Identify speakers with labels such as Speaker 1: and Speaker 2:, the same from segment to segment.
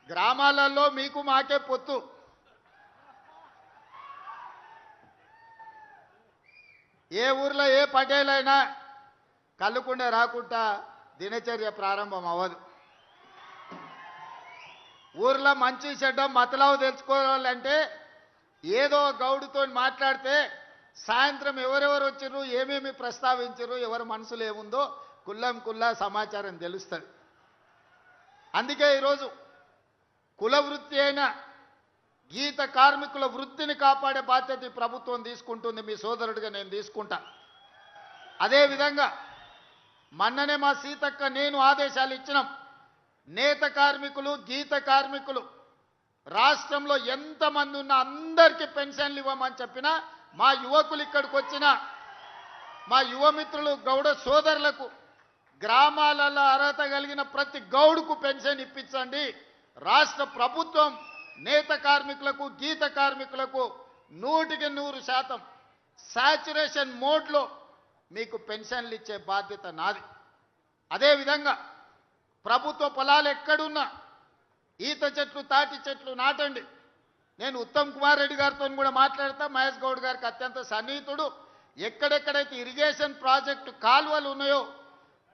Speaker 1: గ్రామాలలో మీకు మాకే పొత్తు. ఏ ఊర్లో ఏ పటేలైనా కళ్ళుకుండే రాకుండా దినచర్య ప్రారంభం అవ్వదు. ఊర్లో మంచి చెడ్డ మతలావు తెలుసుకోవాలంటే ఏదో గౌడుతో మాట్లాడితే సాయంత్రం ఎవరెవరు వచ్చారు, ఏమేమి ప్రస్తావించారు, ఎవరి మనసులో ఏముందో కుల్లా సమాచారం తెలుస్తుంది. అందుకే ఈరోజు కుల వృత్తి అయిన గీత కార్మికుల వృత్తిని కాపాడే బాధ్యత ఈ ప్రభుత్వం తీసుకుంటుంది. మీ సోదరుడిగా నేను తీసుకుంటా. అదేవిధంగా మొన్ననే మా సీతక్క నేను ఆదేశాలు ఇచ్చినాం. నేత కార్మికులు, గీత కార్మికులు రాష్ట్రంలో ఎంతమంది ఉన్నా అందరికీ పెన్షన్లు ఇవ్వమని చెప్పినా, మా యువకులు ఇక్కడికి వచ్చిన మా యువమిత్రులు గౌడ సోదరులకు గ్రామాలలో అర్హత కలిగిన ప్రతి గౌడుకు పెన్షన్ ఇప్పించండి. రాష్ట్ర ప్రభుత్వం నేత కార్మికులకు, గీత కార్మికులకు 100% సాచురేషన్ మోడ్లో మీకు పెన్షన్లు ఇచ్చే బాధ్యత నాది. అదేవిధంగా ప్రభుత్వ పొలాలు ఎక్కడున్నా ఈత చెట్లు, తాటి చెట్లు నాటండి. నేను ఉత్తమ్ కుమార్ రెడ్డి గారితో కూడా మాట్లాడతా. మహేష్ గౌడ్ గారికి అత్యంత సన్నిహితుడు. ఎక్కడెక్కడైతే ఇరిగేషన్ ప్రాజెక్టు కాలువలు ఉన్నాయో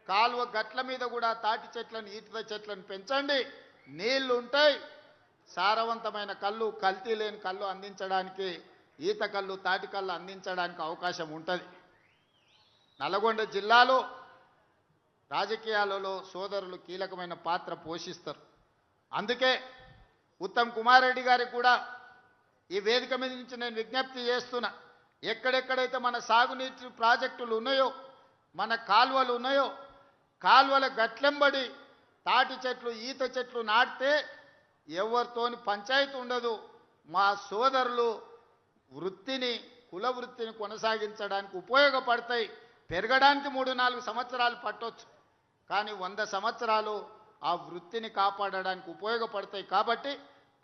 Speaker 1: కాలువ గట్ల మీద కూడా తాటి చెట్లను, ఈత చెట్లను పెంచండి. నీళ్లు ఉంటాయి. సారవంతమైన కళ్ళు, కల్తీ లేని కళ్ళు అందించడానికి, ఈత కళ్ళు, తాటి కళ్ళు అందించడానికి అవకాశం ఉంటుంది. నల్గొండ జిల్లాలో రాజకీయాలలో సోదరులు కీలకమైన పాత్ర పోషిస్తారు. అందుకే ఉత్తమ్ కుమార్ రెడ్డి గారికి కూడా ఈ వేదిక మీద నుంచి నేను విజ్ఞప్తి చేస్తున్నా. ఎక్కడెక్కడైతే మన సాగునీటి ప్రాజెక్టులు ఉన్నాయో, మన కాలువలు ఉన్నాయో, కాలువల గట్లెంబడి తాటి చెట్లు, ఈత చెట్లు నాటితే ఎవరితోని పంచాయతీ ఉండదు. మా సోదరులు వృత్తిని, కుల వృత్తిని కొనసాగించడానికి ఉపయోగపడతాయి. పెరగడానికి 3-4 సంవత్సరాలు పట్టొచ్చు, కానీ 100 సంవత్సరాలు ఆ వృత్తిని కాపాడడానికి ఉపయోగపడతాయి. కాబట్టి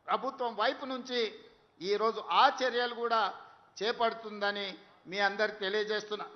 Speaker 1: ప్రభుత్వం వైపు నుంచి ఈరోజు ఆ చర్యలు కూడా చేపడుతుందని మీ అందరికి తెలియజేస్తున్నా.